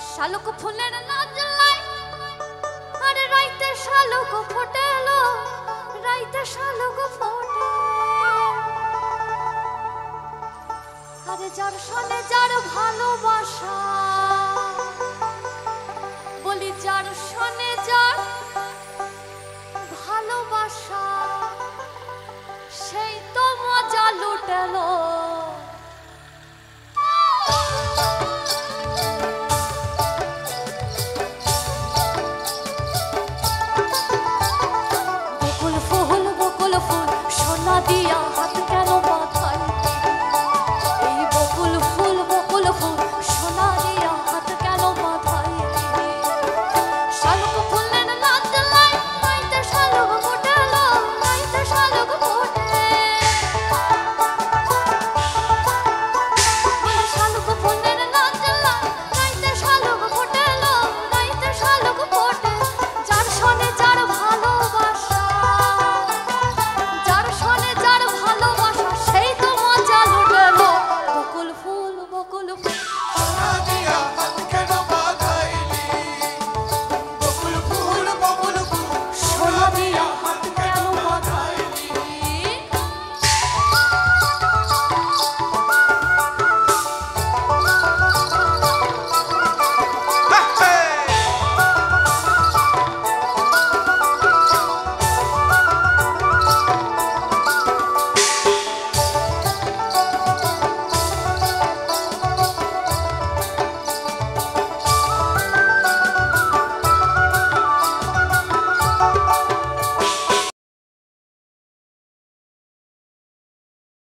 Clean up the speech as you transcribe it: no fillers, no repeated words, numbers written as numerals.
শালুক ফুলের লাজলাই আরে রাইতে শালুক ফোটেলো রাইতে শালুক ফোটে আরে যার সনে যার ভালোবাসা বলি যার সনে যার ভালোবাসা সেই তো মজা লুটেলো বকুল ফুল সোনা দিয়া হাত কেন মাথায় এই বকুল ফুল সোনা দিয়া হাত কেন মাথায় শালুক ফুলের লাজলাই রাইতে শালুক ফোটেলো রাইতে শালুক ফোটে শালুক ফুলের লাজলাই রাইতে শালুক ফোটেলো রাইতে শালুক ফোটে যার সনে যার ভালোবাসা সেই তো মজা লুটেলো বকুল ফুল